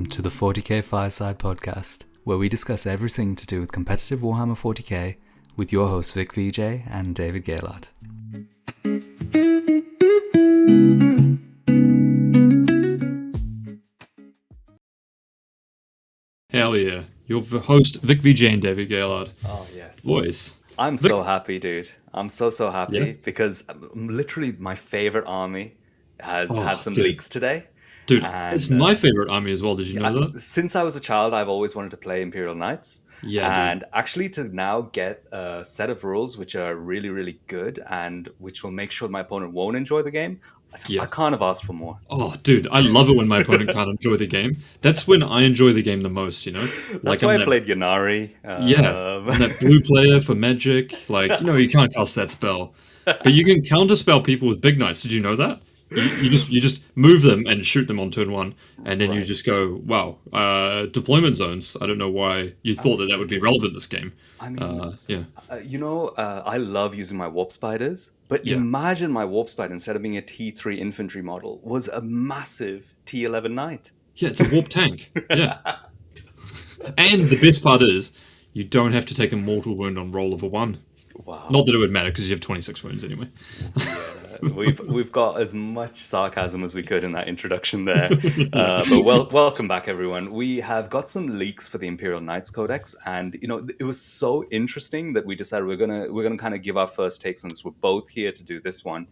welcome to the 40K Fireside podcast, where we discuss everything to do with competitive Warhammer 40K with your hosts Vic Vijay and David Gaylard. Hell yeah. Your host, Vic Vijay and David Gaylard. Oh, yes. Boys. I'm so happy, dude. I'm so happy because literally my favorite army has had some leaks today. Dude, and, it's my favorite army as well. Did you know that? Since I was a child, I've always wanted to play Imperial Knights. Yeah, and actually to now get a set of rules which are really, really good and which will make sure my opponent won't enjoy the game, I can't have asked for more. Oh, dude, I love it when my opponent can't enjoy the game. That's when I enjoy the game the most, you know? That's why I played Ynnari. I'm that blue player for Magic. Like, you can't cast that spell. But you can counterspell people with Big Knights. Did you know that? You just move them and shoot them on turn one, and then you just go, wow, deployment zones. I don't know why you thought that would be relevant this game. I mean, I love using my warp spiders, but imagine my warp spider, instead of being a T3 infantry model, was a massive T11 knight. Yeah, it's a warp tank. Yeah. And the best part is, you don't have to take a mortal wound on roll of a 1. Wow. Not that it would matter, because you have 26 wounds anyway. We've got as much sarcasm as we could in that introduction there. But welcome back, everyone. We have got some leaks for the Imperial Knights Codex, and it was so interesting that we decided we're gonna kind of give our first takes on this. We're both here to do this one,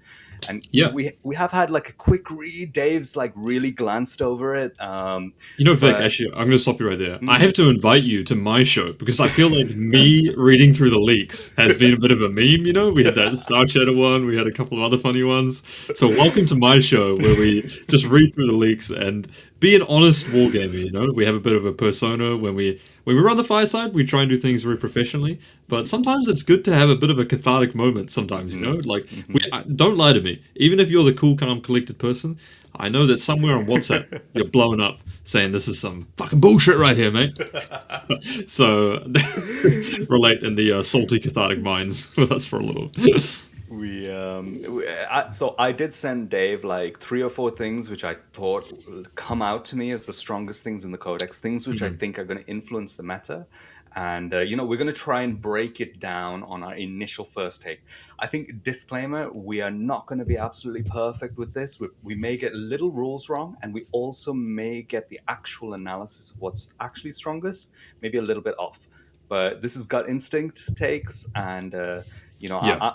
and we have had like a quick read. Dave's like really glanced over it. Vic, actually, I'm gonna stop you right there. I have to invite you to my show because I feel like me reading through the leaks has been a bit of a meme. We had that Star Shadow one, we had a couple of other funny ones. So welcome to my show where we just read through the leaks and be an honest wargamer. We have a bit of a persona. When we run the Fireside, we try and do things very professionally, but sometimes it's good to have a bit of a cathartic moment sometimes. Don't lie to me. Even if you're the cool, calm, collected person, I know that somewhere on WhatsApp you're blowing up saying this is some fucking bullshit right here, mate. So relate in the salty, cathartic minds with us for a little. So I did send Dave like 3 or 4 things which I thought would come out to me as the strongest things in the Codex, things which I think are going to influence the meta. And, we're going to try and break it down on our initial first take. I think, disclaimer, we are not going to be absolutely perfect with this. We may get little rules wrong, and we also may get the actual analysis of what's actually strongest, maybe a little bit off. But this is gut instinct takes, and...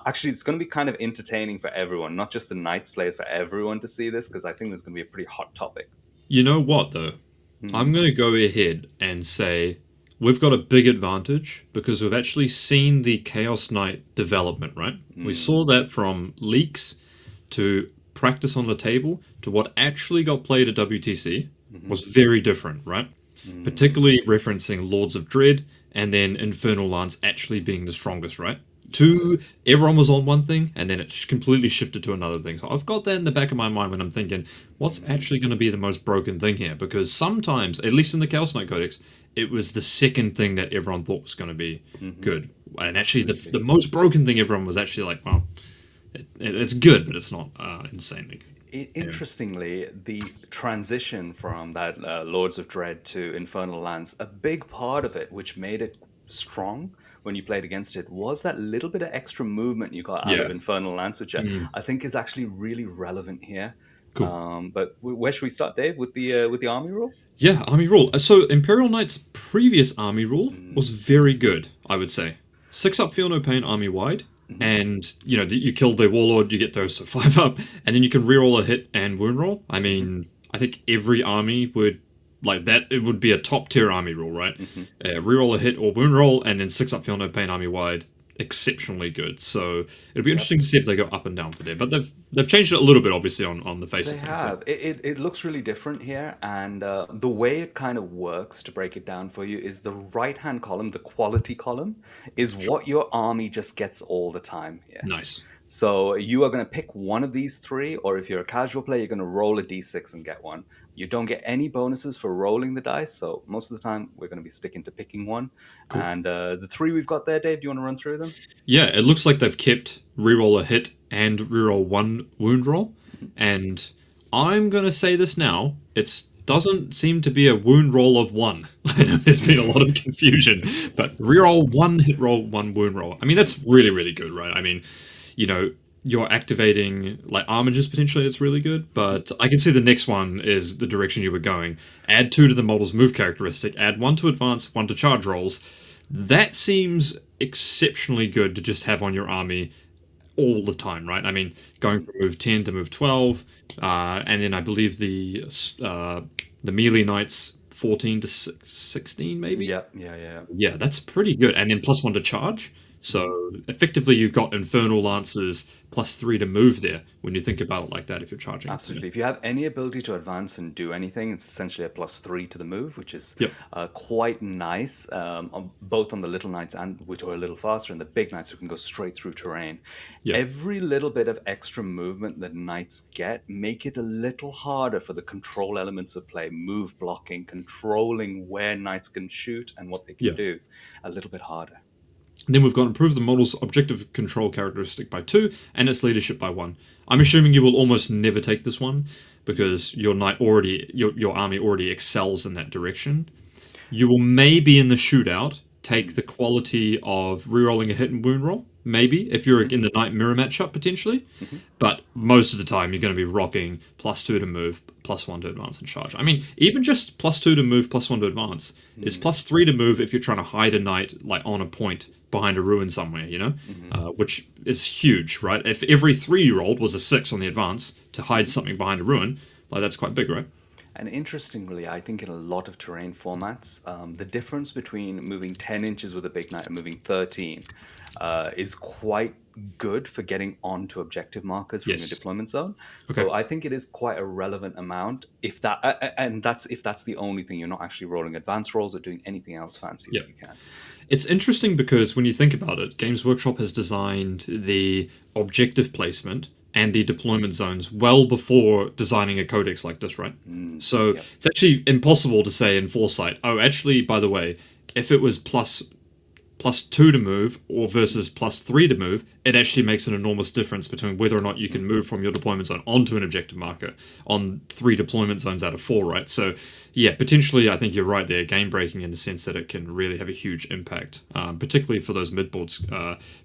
actually, it's going to be kind of entertaining for everyone, not just the Knights players, for everyone to see this, because I think this is going to be a pretty hot topic. You know what, though? I'm going to go ahead and say we've got a big advantage because we've actually seen the Chaos Knight development, right? We saw that from leaks to practice on the table to what actually got played at WTC was very different, right? Particularly referencing Lords of Dread and then Infernal Lance actually being the strongest, right? Everyone was on one thing, and then it completely shifted to another thing. So I've got that in the back of my mind when I'm thinking, what's actually going to be the most broken thing here? Because sometimes, at least in the Chaos Knight Codex, it was the second thing that everyone thought was going to be good. And actually, the most broken thing everyone was actually like, well, it's good, but it's not insanely good. Interestingly, the transition from that Lords of Dread to Infernal Lance, a big part of it, which made it strong when you played against it, was that little bit of extra movement you got out of Infernal Lance, which I think is actually really relevant here. Cool. But where should we start, Dave? With the army rule? Yeah, army rule. So Imperial Knight's previous army rule was very good, I would say. 6 up, feel no pain, army wide. And, you kill the warlord, you get those 5 up, and then you can reroll a hit and wound roll. I mean, I think every army would... like that, it would be a top tier army rule, right? Reroll a hit or wound roll, and then 6 up, feel no pain, army wide, exceptionally good. So it'll be interesting to see if they go up and down for there. But they've changed it a little bit, obviously, on the face of things. They have. It looks really different here, and the way it kind of works, to break it down for you, is the right-hand column, the quality column, is what your army just gets all the time here. Nice. So you are going to pick one of these 3, or if you're a casual player, you're going to roll a d6 and get one. You don't get any bonuses for rolling the dice, so most of the time we're going to be sticking to picking one. Cool. And the 3 we've got there, Dave, do you want to run through them? Yeah, it looks like they've kept reroll a hit and reroll 1 wound roll. And I'm going to say this now, it's doesn't seem to be a wound roll of 1. I know there's been a lot of confusion, but reroll 1 hit roll, 1 wound roll. I mean, that's really, really good, right? I mean, you know, you're activating like Armigers potentially, it's really good, but I can see the next one is the direction you were going. Add 2 to the model's move characteristic, add 1 to advance, 1 to charge rolls. That seems exceptionally good to just have on your army all the time, right? I mean, going from move 10 to move 12, and then I believe the melee knights 14 to 16, maybe. Yeah, that's pretty good. And then +1 to charge. So effectively, you've got Infernal Lances +3 to move there when you think about it like that if you're charging. Absolutely. If you have any ability to advance and do anything, it's essentially a +3 to the move, which is Yep. quite nice, both on the little knights and which are a little faster, and the big knights who can go straight through terrain. Yeah. Every little bit of extra movement that knights get make it a little harder for the control elements of play, move blocking, controlling where knights can shoot and what they can Yeah. do, a little bit harder. And then we've got improve the model's objective control characteristic by 2 and its leadership by 1. I'm assuming you will almost never take this one because your army already excels in that direction. You will maybe in the shootout take the quality of rerolling a hit and wound roll, maybe if you're in the knight mirror matchup potentially. But most of the time you're going to be rocking +2 to move, +1 to advance and charge. I mean, even just +2 to move, +1 to advance is +3 to move if you're trying to hide a knight like on a point behind a ruin somewhere, you know, which is huge, right? If every 3 you rolled was a 6 on the advance to hide something behind a ruin, like that's quite big, right? And interestingly, I think in a lot of terrain formats, the difference between moving 10 inches with a big knight and moving 13 is quite good for getting onto objective markers from your Yes. deployment zone. Okay. So I think it is quite a relevant amount if that's the only thing. You're not actually rolling advanced rolls or doing anything else fancy Yeah. that you can. It's interesting because when you think about it, Games Workshop has designed the objective placement and the deployment zones well before designing a codex like this, right? So Yep. it's actually impossible to say in foresight, oh, actually, by the way, if it was +2 to move or versus +3 to move, it actually makes an enormous difference between whether or not you can move from your deployment zone onto an objective marker on 3 deployment zones out of 4, right? So, yeah, potentially, I think you're right there, game breaking in the sense that it can really have a huge impact, particularly for those midboards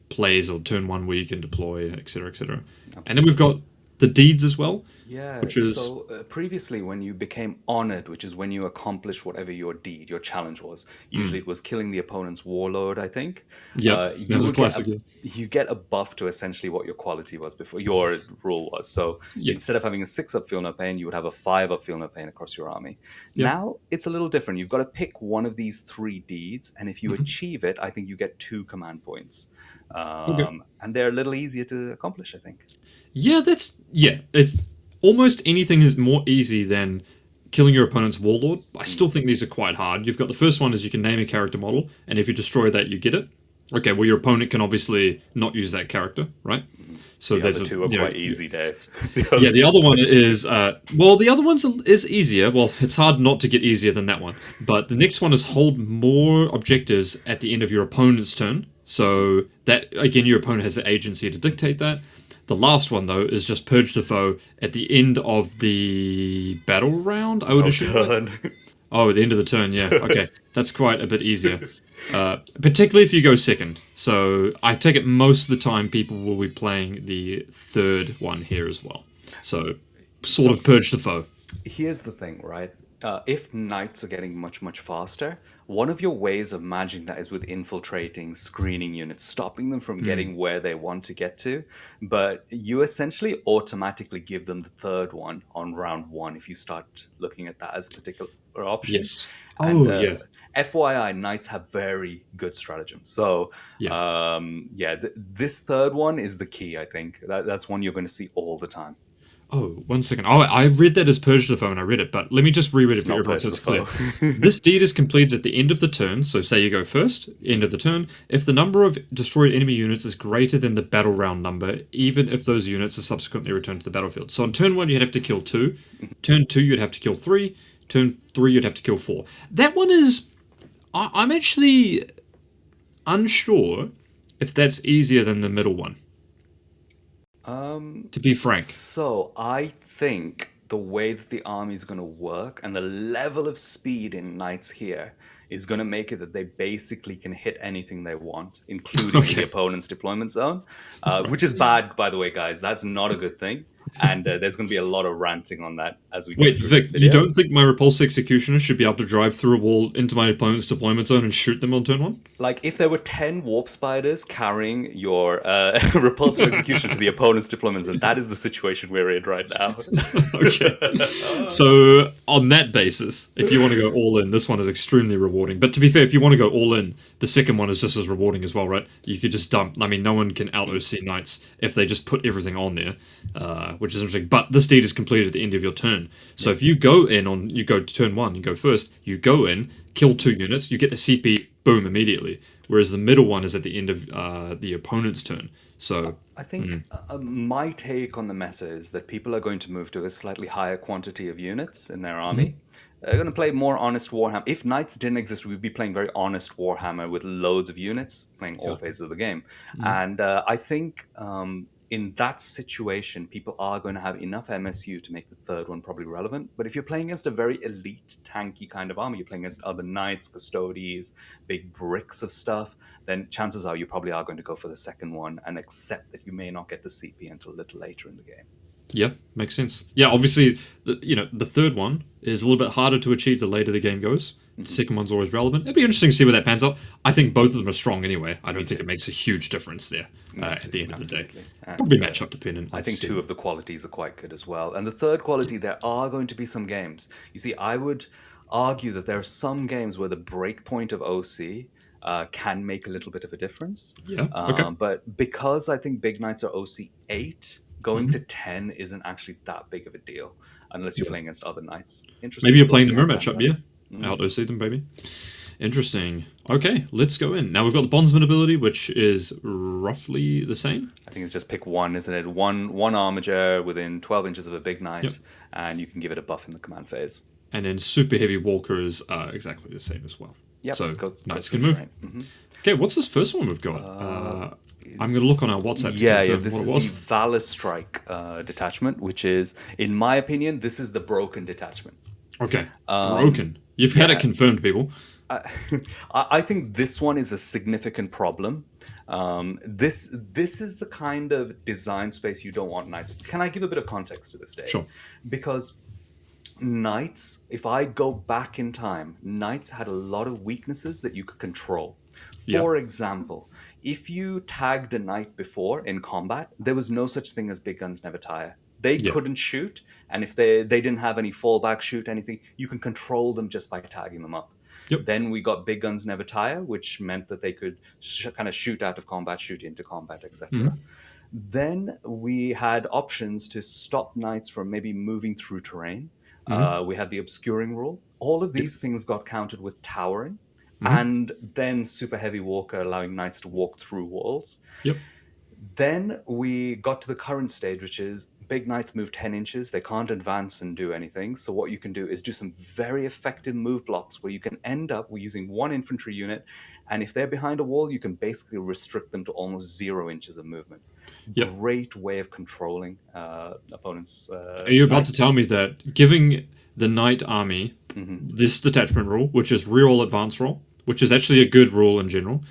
plays or turn 1 where you can deploy, etc., etc. And then we've got the deeds as well. Yeah, Which is so previously when you became honored, which is when you accomplished whatever your deed, your challenge was, usually it was killing the opponent's warlord, I think. Yep, You that was would classic. you get a buff to essentially what your quality was before, your rule was. So Yeah, instead of having a 6-up feel no pain, you would have a 5-up feel no pain across your army. yeah, Now it's a little different. You've got to pick one of these 3 deeds, and if you achieve it, I think you get 2 command points. okay. And they're a little easier to accomplish, I think. Yeah, it's almost anything is more easy than killing your opponent's warlord. I still think these are quite hard. You've got the first one is you can name a character model, and if you destroy that, you get it. Okay, well your opponent can obviously not use that character, right? So The there's other 2 are quite easy, Dave. yeah, the other one is well, the other one's is easier. Well, it's hard not to get easier than that one. But the next one is hold more objectives at the end of your opponent's turn. So that again, your opponent has the agency to dictate that. The last one though is just purge the foe at the end of the battle round. I would assume. Done. Oh, at the end of the turn, yeah. Okay, that's quite a bit easier. Particularly if you go second. So I take it most of the time people will be playing the third one here as well. So sort of purge the foe. Here's the thing, right? If knights are getting much, much faster, one of your ways of managing that is with infiltrating, screening units, stopping them from getting where they want to get to. But you essentially automatically give them the third one on round 1 if you start looking at that as a particular option. Yes. And Oh, yeah. FYI, knights have very good stratagems. So, Yeah. this third one is the key, I think. That's one you're going to see all the time. Oh, 1 second. Oh, I read that as purge the foe and I read it, but let me just reread it It's for not everyone so purge it's the clear. foe. This deed is completed at the end of the turn, so say you go first, end of the turn, if the number of destroyed enemy units is greater than the battle round number, even if those units are subsequently returned to the battlefield. So on turn 1, you'd have to kill 2. Turn 2, you'd have to kill 3. Turn 3, you'd have to kill 4. That one is... I'm actually unsure if that's easier than the middle one, to be frank. So I think the way that the army is going to work and the level of speed in knights here is going to make it that they basically can hit anything they want, including the Okay. opponent's deployment zone, Right. which is bad, by the way, guys. That's not a good thing. And there's going to be a lot of ranting on that as we go Wait, through Vic, this you video. don't think my repulsed executioner should be able to drive through a wall into my opponent's deployment zone and shoot them on turn 1? Like, if there were 10 warp spiders carrying your repulsive execution to the opponent's deployment zone, that is the situation we're in right now. Okay. So, on that basis, if you want to go all in, this one is extremely rewarding. But to be fair, if you want to go all in, the second one is just as rewarding as well, right? You could just dump. I mean, no one can out OC knights if they just put everything on there, which is interesting. But this deed is completed at the end of your turn. So if you go in you go to turn 1, you go first, you go in, kill 2 units, you get the CP, boom, immediately. Whereas the middle one is at the end of the opponent's turn. So I think my take on the meta is that people are going to move to a slightly higher quantity of units in their army. They're going to play more honest Warhammer. If knights didn't exist, we'd be playing very honest Warhammer with loads of units, playing all phases of the game. And I think in that situation, people are going to have enough MSU to make the third one probably relevant. But if you're playing against a very elite, tanky kind of army, you're playing against other knights, custodies, big bricks of stuff, then chances are you probably are going to go for the second one and accept that you may not get the CP until a little later in the game. yeah, makes sense. Yeah, obviously, the third one is a little bit harder to achieve the later the game goes. The second one's always relevant. It'd be interesting to see where that pans out. I think both of them are strong anyway. I don't think it makes a huge difference there at the end of the day. Probably matchup dependent. I think 2 of the qualities are quite good as well. And the third quality, there are going to be some games. You see, I would argue that there are some games where the breakpoint of OC can make a little bit of a difference. Yeah, okay. But because I think Big Knights are OC 8, going to 10 isn't actually that big of a deal unless you're playing against other knights. Interesting. Maybe you're We'll playing see the how mirror it pans matchup, out. yeah. Out OC them, baby. Interesting. Okay, let's go in. Now we've got the bondsman ability, which is roughly the same. I think it's just pick one, isn't it? One Armiger within 12 inches of a big knight, Yep. and you can give it a buff in the command phase. And then super heavy walkers are exactly the same as well. Yep, So go knights through can move. terrain. Okay, what's this first one we've got? I'm going to look on our WhatsApp to Yeah, confirm this what is it was. the Valourstrike detachment, which is, in my opinion, this is the broken detachment. Okay, broken. You've had it confirmed, people. I think this one is a significant problem. This is the kind of design space you don't want knights. Can I give a bit of context to this, Dave? Sure. Because knights, if I go back in time, knights had a lot of weaknesses that you could control. Yeah. For example, if you tagged a knight before in combat, there was no such thing as big guns never tire. They couldn't shoot, and if they didn't have any fallback shoot, anything, you can control them just by tagging them up. Yep. Then we got big guns never tire, which meant that they could kind of shoot out of combat, shoot into combat, etc. Then we had options to stop knights from maybe moving through terrain. We had the obscuring rule. All of these things got countered with towering, and then super heavy walker, allowing knights to walk through walls. Yep. Then we got to the current stage, which is big knights move 10 inches. They can't advance and do anything. So what you can do is do some very effective move blocks where you can end up using 1 infantry unit. And if they're behind a wall, you can basically restrict them to almost 0 inches of movement. Yep. Great way of controlling opponents. Are you about to tell me that giving the knight army this detachment rule, which is reroll advance roll, which is actually a good rule in general,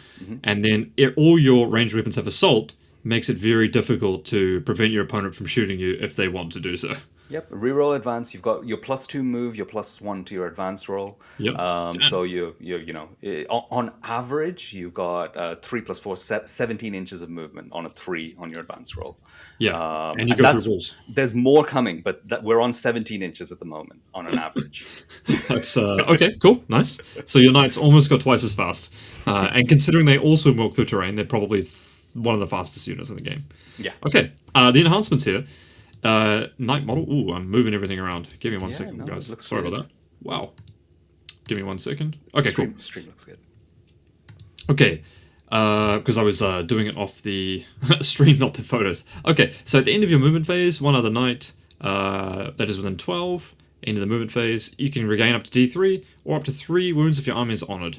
and then all your ranged weapons have assault, makes it very difficult to prevent your opponent from shooting you if they want to do so. Yep, reroll advance. You've got your +2 move, your +1 to your advance roll. Yep. So on average, you've got 3 + 4, 17 inches of movement on a 3 on your advance roll. Yeah, and you go through walls. There's more coming, but we're on 17 inches at the moment on an average. That's okay, cool, nice. So your knights almost got twice as fast, and considering they also walk through terrain, they're probably one of the fastest units in the game. Yeah. Okay, the enhancements here. Knight model. Ooh, I'm moving everything around. Give me one second, guys. Sorry about that. Wow. Give me 1 second. Okay, cool. Stream looks good. Okay, because I was doing it off the stream, not the photos. Okay, so at the end of your movement phase, one other knight that is within 12, end of the movement phase, you can regain up to D3 or up to 3 wounds if your army is honored.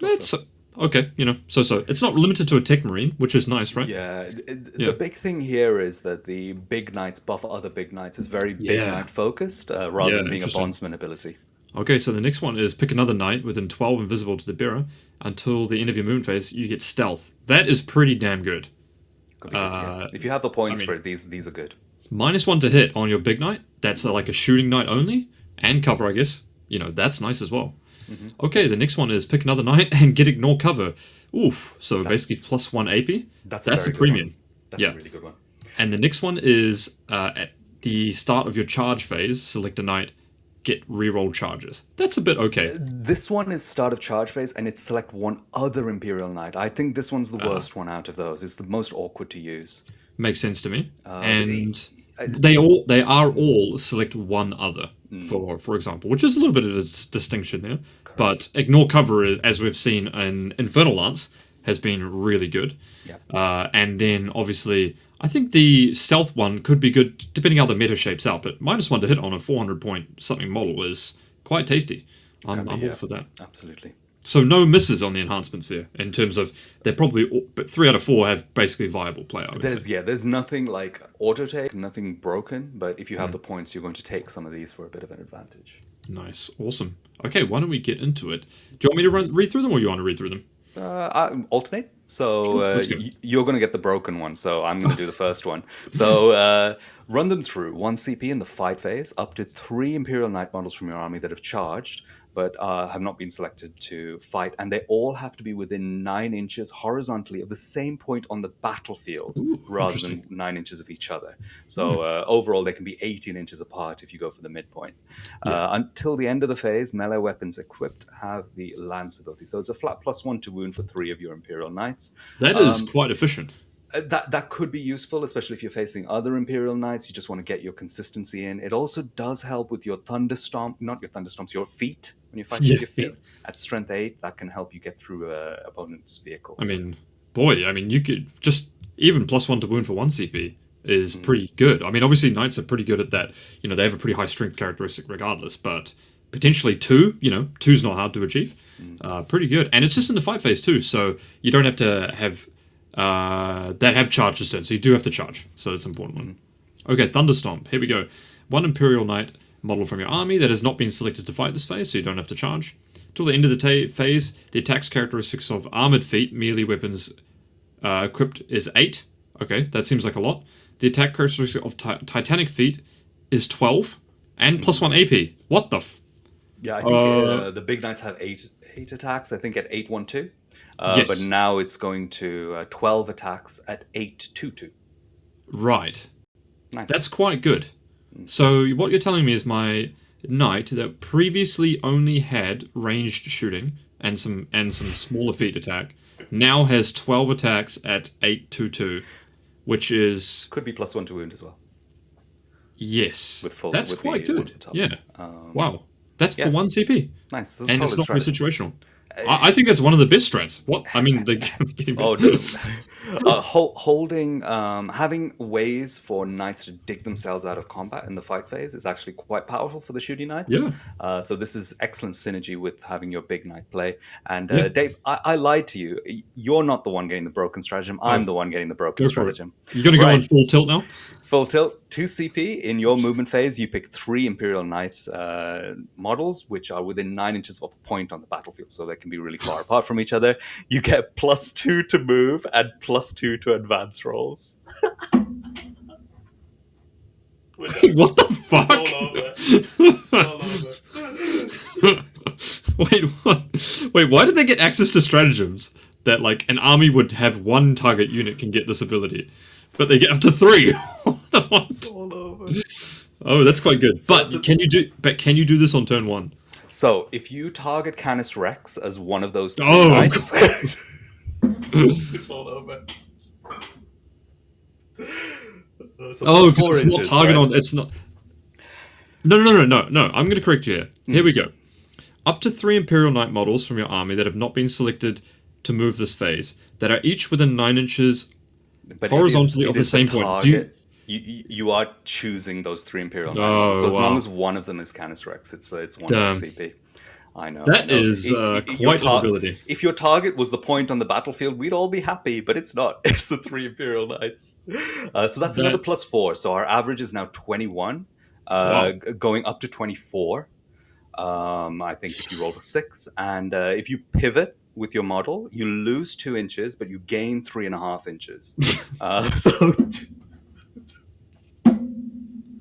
That's Okay, so. It's not limited to a tech marine, which is nice, right? Yeah, Yeah. the big thing here is that the big knights buff other big knights is very big Yeah. knight focused rather Yeah, than being a interesting. bondsman ability. Okay, so the next one is pick another knight within 12 invisible to the bearer. Until the end of your moon phase, you get stealth. That is pretty damn good. Could be good, yeah. Uh, If you have the I points for mean, it, these are good. -1 to hit on your big knight. That's like a shooting knight only. And cover, I guess. That's nice as well. Hmm. Okay, the next one is pick another knight and get ignore cover. Oof, so That's basically +1 AP. that's a That's a very good one. premium. That's a Yeah. really good one. And the next one is at the start of your charge phase, select a knight, get reroll charges. That's a bit okay. This one is start of charge phase, and it's select one other Imperial Knight. I think this one's the worst one out of those. It's the most awkward to use. Makes sense to me. Uh, And I- they are all select one other for example, which is a little bit of a distinction there. But ignore cover, as we've seen in Infernal Lance, has been really good. yeah. And then obviously, I think the stealth one could be good depending how the meta shapes out. But -1 to hit on a 400 point something model is quite tasty. I'm all Yeah, for that. absolutely. So no misses on the enhancements there in terms of they're probably, but 3 out of 4 have basically viable play. I would say. There's nothing like auto take, nothing broken, but if you have the points, you're going to take some of these for a bit of an advantage. Nice, awesome. Okay, why don't we get into it? Do you want me to read through them, or you want to read through them? Alternate. So Sure, let's go. you're going to get the broken one, so I'm going to do the first one. So run them through 1 CP in the fight phase, up to 3 Imperial Knight models from your army that have charged, but have not been selected to fight, and they all have to be within 9 inches horizontally of the same point on the battlefield, Ooh, rather interesting. than 9 inches of each other. So overall, they can be 18 inches apart if you go for the midpoint. Yeah, Until the end of the phase, melee weapons equipped have the lance ability. So it's a flat +1 to wound for 3 of your Imperial Knights. that is quite efficient. That could be useful, especially if you're facing other Imperial Knights. You just want to get your consistency in. It also does help with your Thunderstomp, not your Thunderstomps, your feet. When you're fighting Yeah, with your yeah. feet at strength 8, that can help you get through opponent's I vehicles. mean, boy, you could just even +1 to wound for 1 CP is pretty good. I mean, obviously knights are pretty good at that. They have a pretty high strength characteristic regardless, but potentially 2, two's not hard to achieve. Pretty good, and it's just in the fight phase too, so you don't have to have that have charges turn. So you do have to charge, so that's an important one. Okay, Thunderstomp. Here we go. 1 Imperial Knight model from your army that has not been selected to fight this phase, so you don't have to charge. Till the end of the phase, the attacks characteristics of armored feet, melee weapons equipped is 8. Okay, that seems like a lot. The attack characteristic of Titanic feet is 12 and +1 AP. What the Yeah, I think the big knights have eight attacks. I think at 812, Yes. but now it's going to 12 attacks at 822. Right. Nice. That's quite good. So what you're telling me is my knight that previously only had ranged shooting and some smaller feet attack now has 12 attacks at 822, which is Could be +1 to wound as well. yes. With full- That's with quite the one good. on top. Yeah. Wow. That's yeah. for 1 CP. Nice. This is And a it's solid not very strategy. situational. I think that's one of the best strats. What? I mean, they're getting Oh, better. holding, having ways for knights to dig themselves out of combat in the fight phase is actually quite powerful for the shooting knights. Yeah. So this is excellent synergy with having your big knight play. And Yeah. Dave, I lied to you. You're not the one getting the broken stratagem. I'm the one getting the broken Go for it. stratagem. You're going to go Right. on full tilt now? Full tilt, 2 CP. In your movement phase, you pick 3 Imperial Knights models, which are within 9 inches of a point on the battlefield, so they can be really far apart from each other. You get +2 to move and +2 to advance rolls. What the fuck? Wait, what? Wait, why did they get access to stratagems that like an army would have 1 target unit can get this ability, but they get up to 3? What? All over. Oh, that's quite good. So But can you do this on turn 1? So, if you target Canis Rex as one of those 3 Oh, of knights, It's all over. so Oh, +4 because it's not inches, target right? on. It's not. No. I'm going to correct you here. Here we go. Up to 3 Imperial Knight models from your army that have not been selected to move this phase, that are each within 9 inches But horizontally it of the is same point. Do you, target. You are choosing those 3 Imperial Knight Oh, models. So as long wow. as one of them is Canis Rex, it's one Damn. CP. I know. I That know. is quite an ability. If your target was the point on the battlefield, we'd all be happy, but it's not. It's the 3 Imperial Knights. So that's another That +4. So our average is now 21, wow. going up to 24. I think if you roll a 6, and if you pivot with your model, you lose 2 inches, but you gain 3.5 inches. So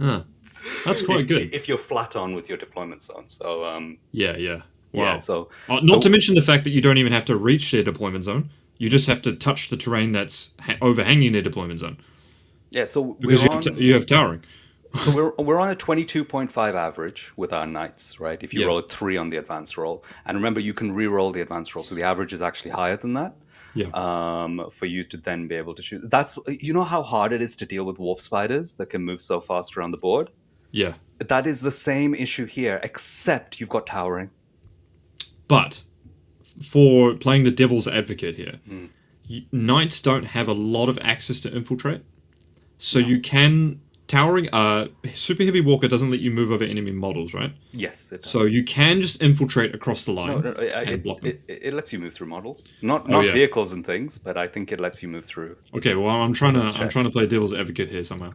Huh. That's quite good. if you're flat on with your deployment zone. So Yeah, yeah. yeah. Wow. So Not to mention the fact that you don't even have to reach their deployment zone. You just have to touch the terrain that's overhanging their deployment zone yeah. So because we're on. you have towering. So we're on a 22.5 average with our knights, right? If you Yeah. roll a 3 on the advanced roll, and remember you can re-roll the advanced roll, so the average is actually higher than that. Yeah. For you to then be able to shoot. That's you know how hard it is to deal with warp spiders that can move so fast around the board. Yeah. That is the same issue here, except you've got towering. But for playing the devil's advocate here, Hmm. knights don't have a lot of access to infiltrate, so you can towering. Super heavy walker doesn't let you move over enemy models, right? Yes, it does. So you can just infiltrate across the line No, and block them. it lets you move through models, not Oh, yeah. vehicles and things, but I think it lets you move through. Okay, well I'm trying check. to play devil's advocate here somehow.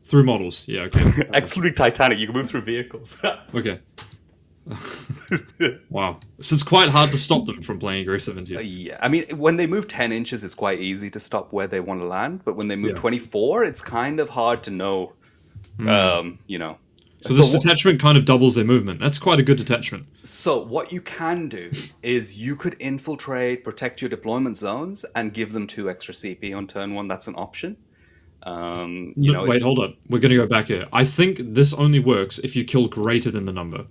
Through models, yeah. Okay. Excluding Titanic, you can move through vehicles. Okay. Wow. So it's quite hard to stop them from playing aggressive into you. Yeah, I mean, when they move 10 inches, it's quite easy to stop where they want to land. But when they move Yeah. 24, it's kind of hard to know, you know. So this what- detachment kind of doubles their movement. That's quite a good detachment. So what you can do is you could infiltrate, protect your deployment zones, and give them 2 extra CP on turn 1. That's an option. You know, Wait, it's- hold on. We're going to go back here. I think this only works if you kill greater than the number.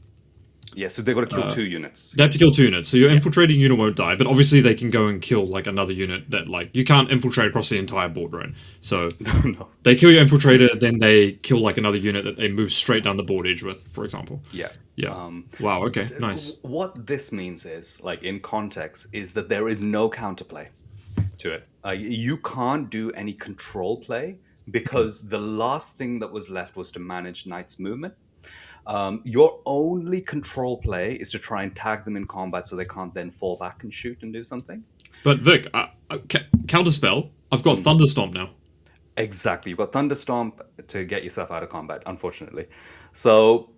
Yeah, so they've got to kill 2 units. They have to kill 2 units, so your infiltrating unit won't die, but obviously they can go and kill like another unit that like you can't infiltrate across the entire board, right? So No. they kill your infiltrator, then they kill like another unit that they move straight down the board edge with, for example. Yeah. Yeah. Wow. Okay. Nice. What this means is, like in context, is that there is no counterplay to it. You can't do any control play because the last thing that was left was to manage Knight's movement. Your only control play is to try and tag them in combat so they can't then fall back and shoot and do something. But Vic, counterspell. I've got Thunderstomp now. Exactly. You've got Thunderstomp to get yourself out of combat, unfortunately. So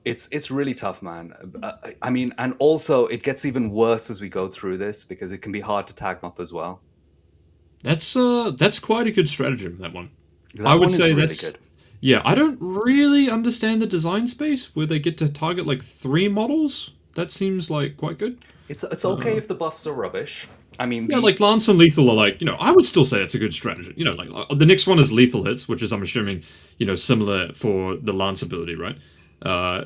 it's really tough, man. I mean, and also it gets even worse as we go through this because it can be hard to tag them up as well. That's quite a good stratagem. That one. That I would one is say really that's. good. Yeah, I don't really understand the design space where they get to target like 3 models. That seems like quite good. It's okay if the buffs are rubbish. I mean, Yeah, like Lance and Lethal are like, I would still say it's a good strategy. Like the next one is Lethal Hits, which is, I'm assuming, similar for the Lance ability, right?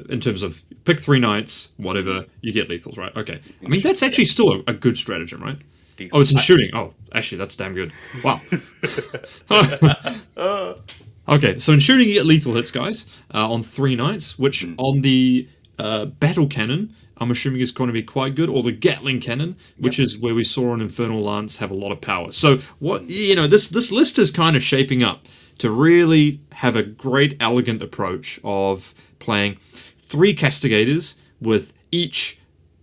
In terms of pick 3 knights, whatever, you get Lethals, right? Okay. I mean, that's actually still a good stratagem, right? decent. Oh, it's in shooting. Oh, actually, that's damn good. Wow. Okay, so in shooting, you get lethal hits, guys, on 3 knights, which on the battle cannon, I'm assuming is going to be quite good, or the Gatling cannon, which is where we saw an Infernal Lance have a lot of power. So, this list is kind of shaping up to really have a great, elegant approach of playing 3 Castigators with each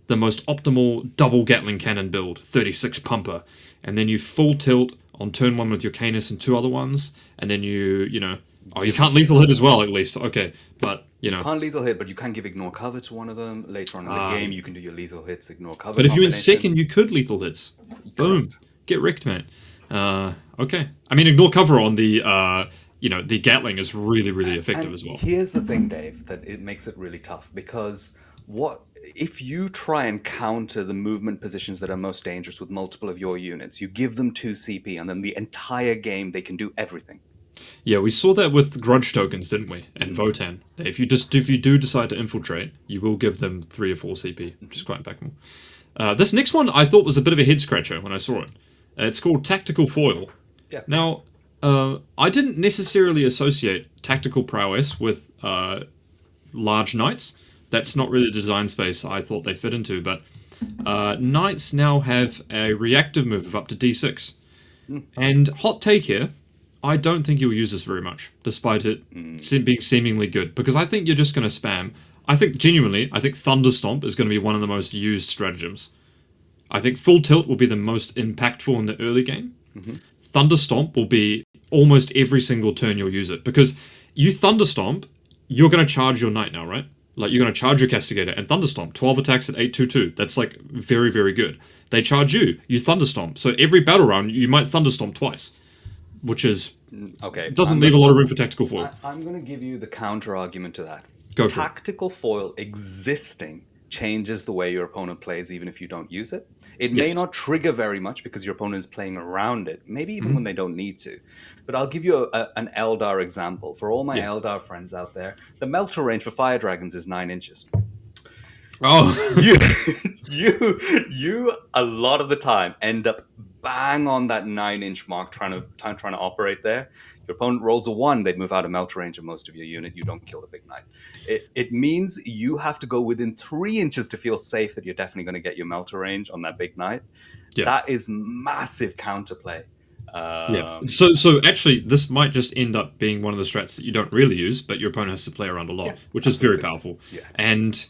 the most optimal double Gatling cannon build, 36 pumper, and then you full tilt on turn 1 with your Canis and 2 other ones, and then you can't lethal hit as well, at least. Okay, but, Can't lethal hit, but you can give ignore cover to one of them. Later on in the game, you can do your lethal hits, ignore cover. But if you're in combination. second, you could lethal hits. Boom. Get wrecked, man. Okay. I mean, ignore cover on the, the Gatling is really, really effective And as well. Here's the thing, Dave, that it makes it really tough because if you try and counter the movement positions that are most dangerous with multiple of your units, you give them 2 CP, and then the entire game they can do everything. Yeah, we saw that with grudge tokens, didn't we? And Votan. If you do decide to infiltrate, you will give them 3 or 4 CP, which is quite impeccable. This next one I thought was a bit of a head scratcher when I saw it. It's called Tactical Foil. Yeah. Now, I didn't necessarily associate tactical prowess with large knights. That's not really the design space I thought they fit into, but knights now have a reactive move of up to D6. And hot take here, I don't think you'll use this very much, despite it being seemingly good, because I think you're just going to spam I think genuinely, I think Thunderstomp is going to be one of the most used stratagems. I think Full Tilt will be the most impactful in the early game. Thunderstomp will be almost every single turn you'll use it, because you Thunderstomp, you're going to charge your Knight now, right? Like, you're going to charge your Castigator and Thunderstomp. 12 attacks at 822. That's, like, very, very good. They charge you. You Thunderstomp. So every battle round, you might Thunderstomp twice, which is... Okay. Doesn't leave a lot of room for tactical foil. I'm going to give you the counter argument to that. Go for it. Tactical foil existing changes the way your opponent plays, even if you don't use it. It may not trigger very much because your opponent is playing around it, maybe even when they don't need to. But I'll give you an Eldar example. For all my Eldar friends out there, the melter range for Fire Dragons is 9 inches. Oh, you a lot of the time end up bang on that 9-inch mark trying to operate there. Your opponent rolls a 1, they move out of melt range of most of your unit. You don't kill the big knight. It means you have to go within 3 inches to feel safe that you're definitely going to get your melter range on that big knight. Yeah. That is massive counterplay. So actually, this might just end up being one of the strats that you don't really use, but your opponent has to play around a lot, which is very powerful. Yeah. And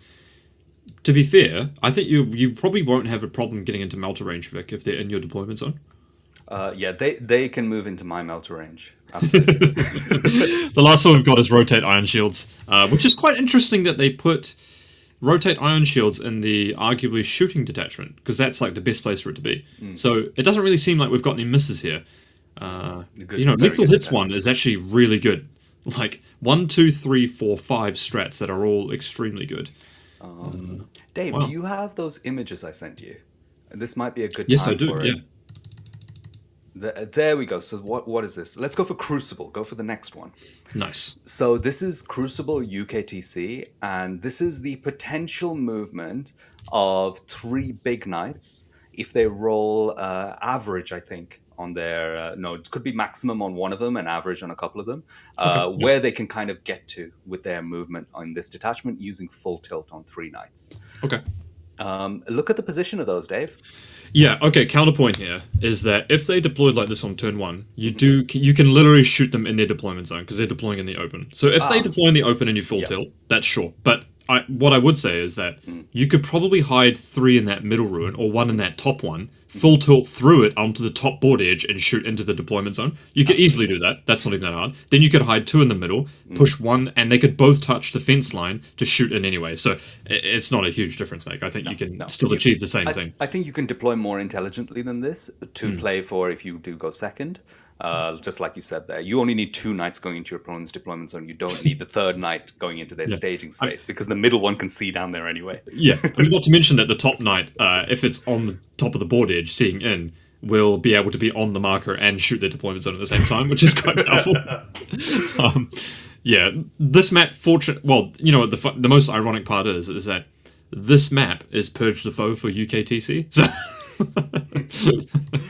to be fair, I think you probably won't have a problem getting into melter range, Vic, if they're in your deployment zone. They can move into my melter range. Absolutely. The last one we've got is rotate iron shields, which is quite interesting that they put rotate iron shields in the arguably shooting detachment, because that's like the best place for it to be. So it doesn't really seem like we've got any misses here. Lethal Hits one is actually really good. Like 1, 2, 3, 4, 5 strats that are all extremely good. Dave, do you have those images I sent you? This might be a good time. Yes, I do. For yeah. it. There we go. So what is this? Let's go for Crucible. Go for the next one. Nice. So this is Crucible UKTC, and this is the potential movement of 3 big knights if they roll average, I think, on their... no, it could be maximum on one of them and average on a couple of them, where they can kind of get to with their movement on this detachment using Full Tilt on 3 knights. Okay. Look at the position of those, Dave. Yeah, okay, counterpoint here is that if they deployed like this on turn 1, you can literally shoot them in their deployment zone, because they're deploying in the open. So if they deploy in the open and you full tilt, that's sure. But what I would say is that you could probably hide 3 in that middle ruin, or 1 in that top one, full tilt through it onto the top board edge and shoot into the deployment zone. You could easily do that. That's not even that hard. Then you could hide 2 in the middle, push 1, and they could both touch the fence line to shoot in anyway. So it's not a huge difference, mate. I think you can still achieve the same thing. I think you can deploy more intelligently than this to play for if you do go second. Just like you said there, you only need 2 knights going into your opponent's deployment zone. You don't need the 3rd knight going into their staging space, because the middle one can see down there anyway. Yeah, I mean, not to mention that the top knight, if it's on the top of the board edge, seeing in, will be able to be on the marker and shoot their deployment zone at the same time, which is quite powerful. This map, the most ironic part is that this map is Purge the Foe for UKTC. So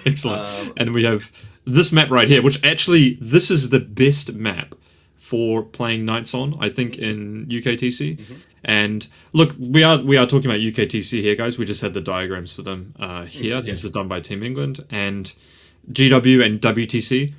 excellent. And we have this map right here, which actually, this is the best map for playing knights on, I think, in UKTC. And look, we are talking about UKTC here, guys. We just had the diagrams for them here. I think this is done by Team England. And GW and WTC,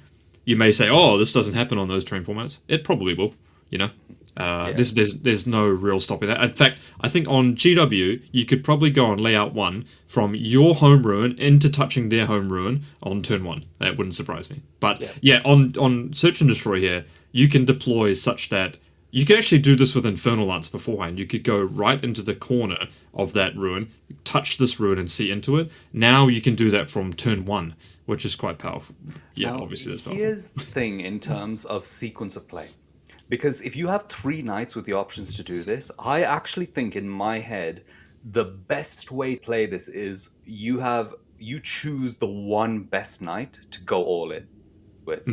you may say, oh, this doesn't happen on those terrain formats. It probably will, you know. There's no real stopping that. In fact, I think on GW, you could probably go on layout 1 from your home ruin into touching their home ruin on turn 1. That wouldn't surprise me. But on Search and Destroy here, you can deploy such that you can actually do this with Infernal Lance beforehand. You could go right into the corner of that ruin, touch this ruin and see into it. Now you can do that from turn 1, which is quite powerful. Yeah, now, obviously that's powerful. Here's the thing in terms of sequence of play. Because if you have 3 knights with the options to do this, I actually think in my head, the best way to play this is you choose the one best knight to go all in with.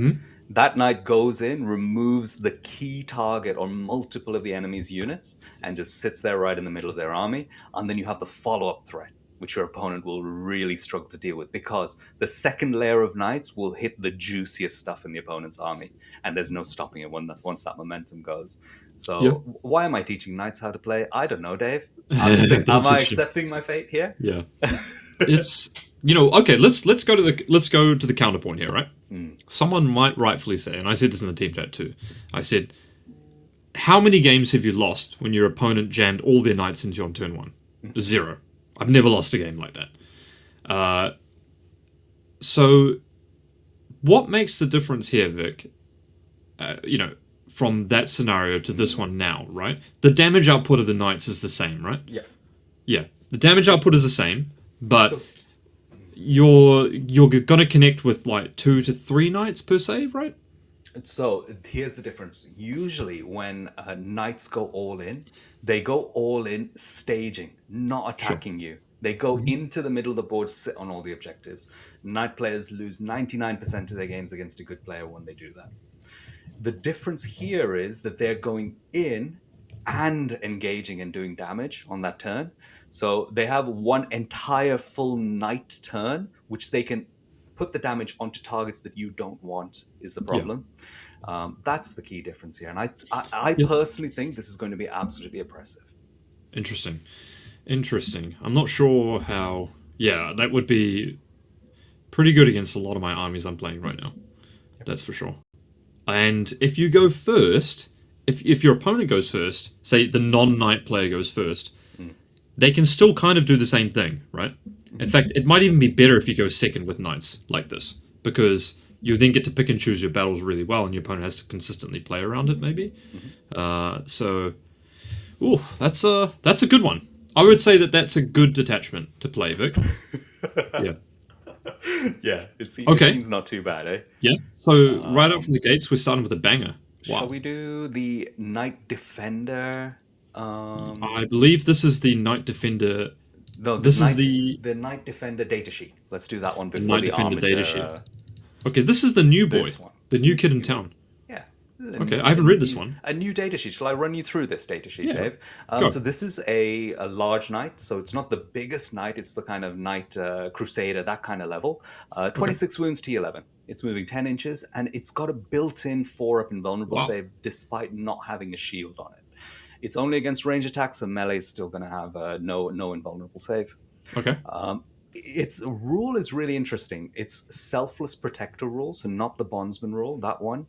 That knight goes in, removes the key target on multiple of the enemy's units, and just sits there right in the middle of their army. And then you have the follow-up threat, which your opponent will really struggle to deal with, because the second layer of knights will hit the juiciest stuff in the opponent's army, and there's no stopping it once that momentum goes. So why am I teaching knights how to play? I don't know, Dave. Am I accepting my fate here? Yeah. It's, okay, let's go to the counterpoint here, right? Someone might rightfully say, and I said this in the team chat too, I said, how many games have you lost when your opponent jammed all their knights into you on turn 1? 0. I've never lost a game like that. So, what makes the difference here, Vic? From that scenario to this one now, right? The damage output of the knights is the same, right? Yeah. Yeah. The damage output is the same, but So- you're gonna connect with like 2 to 3 knights per save, right? So here's the difference. Usually, when knights go all in, they go all in staging, not attacking you. They go into the middle of the board, sit on all the objectives. Knight players lose 99% of their games against a good player when they do that. The difference here is that they're going in and engaging and doing damage on that turn. So they have one entire full knight turn, which they can put the damage onto targets that you don't want, is the problem. That's the key difference here. And I personally think this is going to be absolutely oppressive. Interesting. I'm not sure how... Yeah, that would be pretty good against a lot of my armies I'm playing right now. That's for sure. And if you go first, if your opponent goes first, say the non-knight player goes first, they can still kind of do the same thing, right? In fact, it might even be better if you go second with knights like this, because you then get to pick and choose your battles really well, and your opponent has to consistently play around it, maybe. That's a good one. I would say that's a good detachment to play, Vic. Yeah. Yeah, it Okay. seems not too bad, eh? Yeah. So right out from the gates, we're starting with a banger. Wow. Shall we do the Knight Defender? I believe this is the Knight Defender. No, This is the Knight Defender datasheet. Let's do that one before Knight the Defender Armiger. datasheet. Okay, this is the new boy, This one. the new kid in town. Yeah. Okay, I haven't read this one. A new datasheet. Shall I run you through this datasheet, Yeah. Dave? Go. So this is a large knight. So it's not the biggest knight. It's the kind of knight crusader, that kind of level. 26 wounds T11. It's moving 10 inches, and it's got a built-in 4-up invulnerable Wow. save despite not having a shield on it. It's only against range attacks, so melee is still going to have no invulnerable save. Okay. Its rule is really interesting. It's selfless protector rule, so not the bondsman rule. That one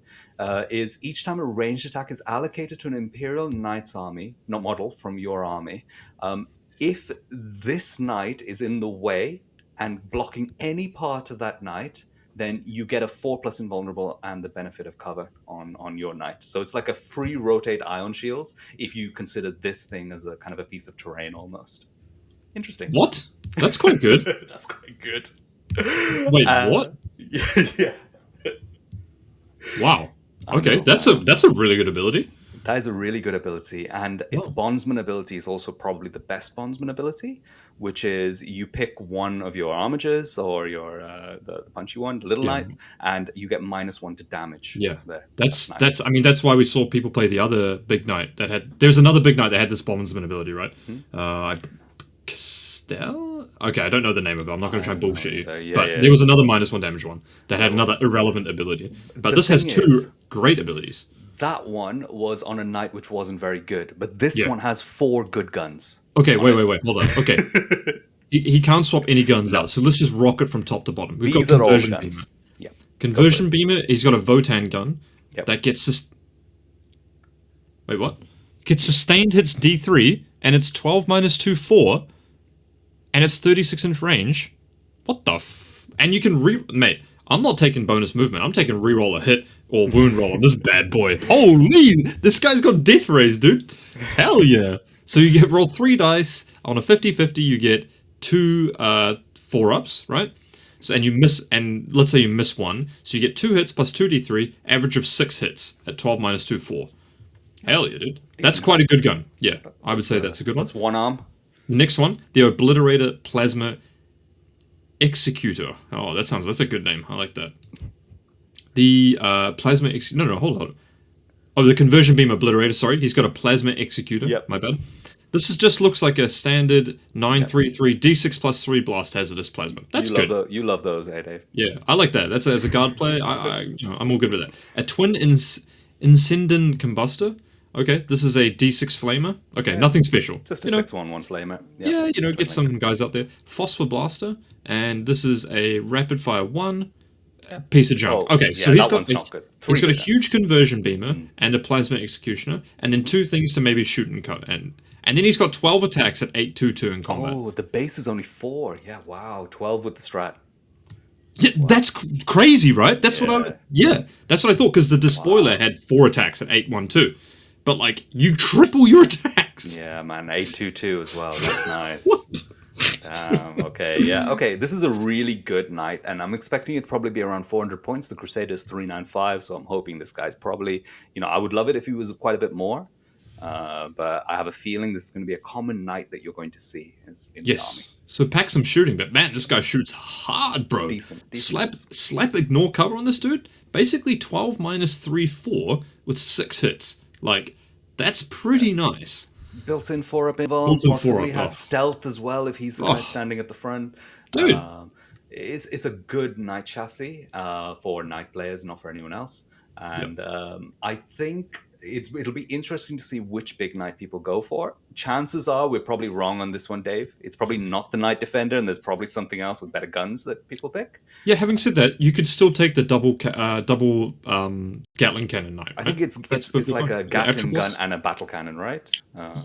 is each time a ranged attack is allocated to an Imperial Knight's army, not model, from your army, if this knight is in the way and blocking any part of that knight, then you get a 4+ invulnerable and the benefit of cover on your knight. So it's like a free rotate ion shields if you consider this thing as a kind of a piece of terrain almost. Interesting. What? That's quite good. That's quite good. Wait, what? Yeah. Wow. I'm Okay, no that's a really good ability. That is a really good ability, and its bondsman ability is also probably the best bondsman ability, which is you pick one of your Armigers or your the punchy one, the little knight, and you get -1 to damage. Yeah, there. that's nice. I mean, that's why we saw people play the other big knight that had. There's another big knight that had this bondsman ability, right? Castell? Okay, I don't know the name of it. I'm not going to try and bullshit you. There was another -1 damage one that had another irrelevant ability. But this has two great abilities. That one was on a knight which wasn't very good, but this one has 4 good guns. Okay, wait, hold on. Okay. he can't swap any guns out, so let's just rock it from top to bottom. We've These got are all Conversion guns. Beamer. Yeah. Conversion Beamer, he's got a Votan gun that gets... Wait, what? Gets sustained hits D3, and it's 12 minus 2, 4, and it's 36-inch range. What the And you can Mate, I'm not taking bonus movement. I'm taking reroll a hit or wound roll on this bad boy. Holy! This guy's got death rays, dude. Hell yeah. So you roll 3 dice. On a 50-50, you get 2 4-ups, right? So and you miss, and let's say you miss 1. So you get 2 hits plus 2d3, average of 6 hits at 12 minus 2, 4. Hell yeah, dude. That's quite a good gun. Yeah, I would say that's a good one. That's one arm. Next one, the Obliterator Plasma Executor. Oh, that's a good name. I like that. The Plasma Executor. No, hold on. Oh, the Conversion Beam Obliterator. Sorry, he's got a Plasma Executor. Yep. My bad. This just looks like a standard 933 D6 plus 3 blast hazardous plasma. That's good. You love those, eh, Dave? Yeah, I like that. That's as a guard player. I'm all good with that. A Twin Incendent Combustor. Okay, this is a D6 flamer. Okay, nothing special. Just a 6/1/1 flamer. Get some guys out there. Phosphor Blaster, and this is a rapid fire 1. piece of junk. Oh, Okay, yeah, so he's that got one's not good. he's 3 got a big huge knights. conversion beamer and a plasma executioner, and then 2 things to maybe shoot and cut. And then he's got 12 attacks at 822 in combat. Oh, the base is only 4. Yeah, wow. 12 with the strat. Yeah, that's crazy, right? That's Yeah. that's what I thought because the despoiler had 4 attacks at 812, but like you triple your attacks. Yeah, man. 822 as well. That's nice. What? Okay, yeah. Okay, this is a really good knight, and I'm expecting it to probably be around 400 points. The Crusader is 395, so I'm hoping this guy's probably, I would love it if he was quite a bit more, but I have a feeling this is going to be a common knight that you're going to see in the army. Yes. So pack some shooting, but man, this guy shoots hard, bro. Decent. Slap ignore cover on this dude. Basically 12 minus 3, 4 with 6 hits. Like, that's pretty nice. Built-in 4-up invuln, Built-in possibly 4-up, has stealth as well if he's the guy standing at the front. Dude. It's a good knight chassis for knight players, not for anyone else. And I think it'll be interesting to see which big knight people go for. Chances are we're probably wrong on this one, Dave. It's probably not the Knight Defender, and there's probably something else with better guns that people pick. Yeah, having said that, you could still take the double Gatling cannon knight. Right? I think it's like a Gatling gun and a battle cannon, right?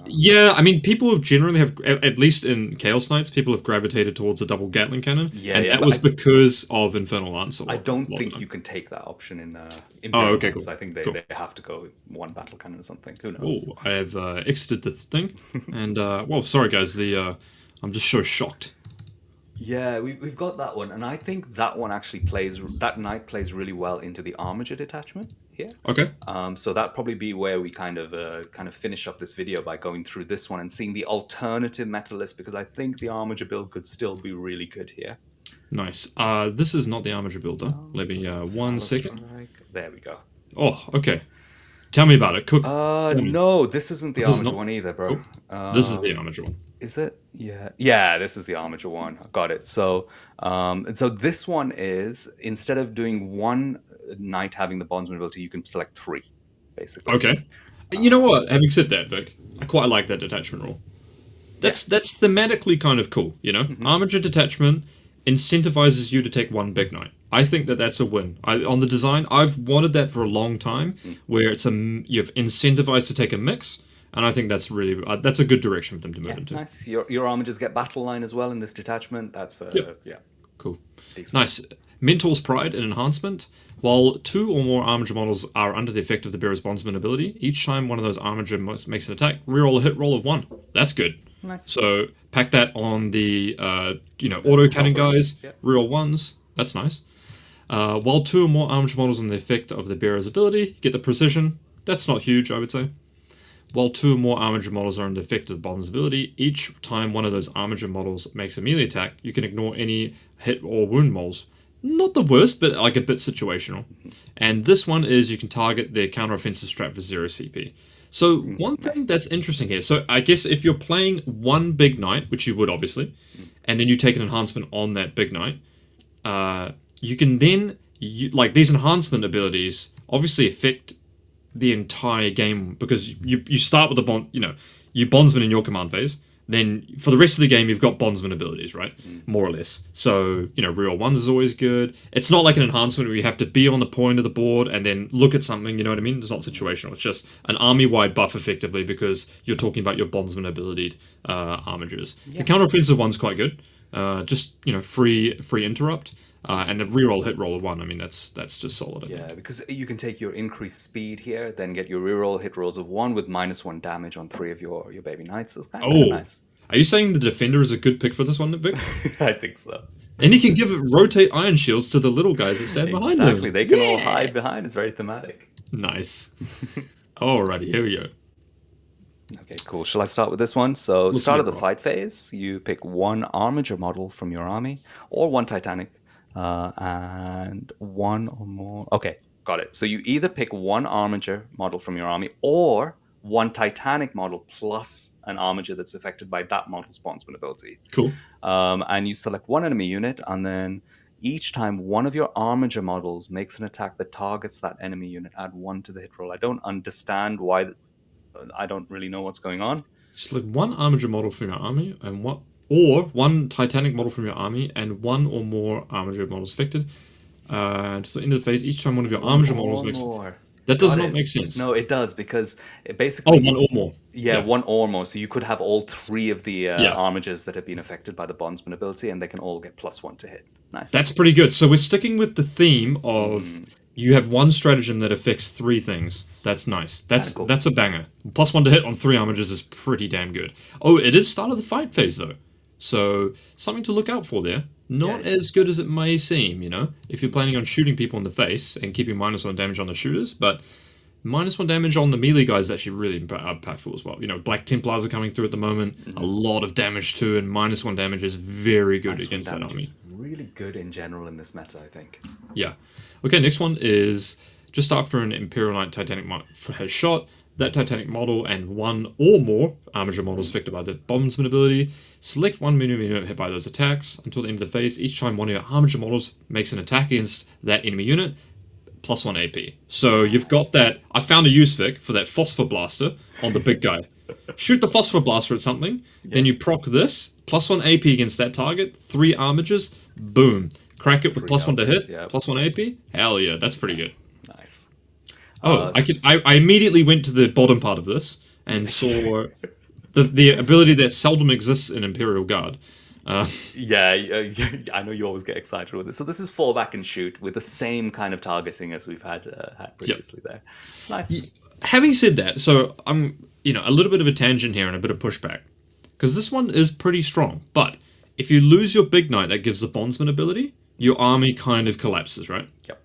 Yeah, I mean, people have generally at least in Chaos Knights, people have gravitated towards a double Gatling cannon, that was because of Infernal Lance. I don't think you can take that option in Imperial okay, cool. I think they have to go one battle cannon or something. Who knows? Oh, I have exited the thing, and well, sorry guys, I'm just so shocked. Yeah, we've got that one, and I think that one actually that knight plays really well into the Armiger detachment here. Okay. So that'd probably be where we kind of finish up this video by going through this one and seeing the alternative meta list, because I think the Armiger build could still be really good here. Nice. This is not the Armiger builder. Let me 1 second. There we go. Oh, okay. Tell me about it. No, this isn't the Armiger one either, bro. Cool. This is the Armiger one. Is it? Yeah, this is the Armiger one. Got it. So, so this one is, instead of doing one knight having the bondsman ability, you can select 3, basically. Okay. You know what? Having said that, Vic, I quite like that detachment rule. That's thematically kind of cool, you know? Armiger detachment incentivizes you to take one big knight. I think that's a win. On the design, I've wanted that for a long time, where you've incentivized to take a mix. And I think that's really that's a good direction for them to move into. Nice. Your Armigers get battle line as well in this detachment. That's cool. Decent. Nice. Mentor's Pride and Enhancement. While 2 or more Armiger models are under the effect of the Bearer's Bondsman ability, each time one of those Armiger makes an attack, reroll a hit roll of 1. That's good. Nice. So pack that on the auto cannon guys. Reroll 1s. That's nice. While 2 or more Armiger models under the effect of the Bearer's ability, get the precision. That's not huge, I would say. While 2 or more Armiger models are under the effect of the Bomb's ability, each time one of those Armiger models makes a melee attack, you can ignore any hit or wound moles. Not the worst, but like a bit situational. And this one is you can target their counter-offensive strat for 0 CP. So one thing that's interesting here, so I guess if you're playing one big knight, which you would obviously, and then you take an enhancement on that big knight, you can then, these enhancement abilities obviously affect the entire game, because you start with you bondsman in your command phase, then for the rest of the game you've got bondsman abilities, right? More or less. So real 1s is always good. It's not like an enhancement where you have to be on the point of the board and then look at something, you know what I mean? It's not situational. It's just an army-wide buff effectively, because you're talking about your bondsman ability armigers. The counter-offensive one's quite good. Just free interrupt. And a reroll hit roll of 1, I mean, that's just solid. I think. Because you can take your increased speed here, then get your reroll hit rolls of 1 with -1 damage on 3 of your baby knights. So it's kind of nice. Are you saying the defender is a good pick for this one, Vic? I think so. And he can rotate iron shields to the little guys that stand behind him. Exactly, they can all hide behind. It's very thematic. Nice. Alrighty, here we go. Okay, cool. Shall I start with this one? So, start of the fight phase, you pick 1 Armiger model from your army, or 1 Titanic. And 1 or more. Okay, got it. So you either pick 1 Armiger model from your army, or 1 Titanic model plus an Armiger that's affected by that model's bondsman ability. Cool. And you select 1 enemy unit, and then each time one of your Armiger models makes an attack that targets that enemy unit, add 1 to the hit roll. I don't understand why. I don't really know what's going on. Select 1 Armiger model from your army, or 1 Titanic model from your army, and 1 or more Armiger models affected. To the end of the phase, each time one of your Armiger models Or makes... more. That does Got not it. make sense. No, it does, because it Oh, basically, one or more. yeah, one or more. So you could have all three of the Yeah. armigers that have been affected by the bondsman ability, and they can all get +1 to hit. Nice. That's pretty good. So we're sticking with the theme of you have one stratagem that affects 3 things. That's nice. Cool. That's a banger. +1 to hit on 3 Armigers is pretty damn good. Oh, it is start of the fight phase though. So something to look out for there. Not as good as it may seem, you know, if you're planning on shooting people in the face and keeping -1 damage on the shooters, but -1 damage on the melee guys is actually really impactful as well. You know, Black Templars are coming through at the moment, a lot of damage too, and -1 damage is very good against that army. Really good in general in this meta, I think. Yeah. Okay, next one is just after an Imperial Knight Titanic has shot, that Titanic model and 1 or more Armiger models affected by the bondsman ability, select 1 enemy unit hit by those attacks until the end of the phase. Each time one of your Armiger models makes an attack against that enemy unit, +1 AP. So you've got that. I found a use fic for that Phosphor Blaster on the big guy. Shoot the Phosphor Blaster at something, then you proc this, +1 AP against that target, 3 Armigers, boom. Crack it with +1 to hit, +1 AP. Hell yeah, that's pretty good. Nice. Oh, I immediately went to the bottom part of this and saw the ability that seldom exists in Imperial Guard. I know you always get excited with it. So this is fall back and shoot with the same kind of targeting as we've had previously there. Nice. Having said that, so I'm, a little bit of a tangent here and a bit of pushback. Because this one is pretty strong, but if you lose your big knight that gives the bondsman ability, your army kind of collapses, right? Yep.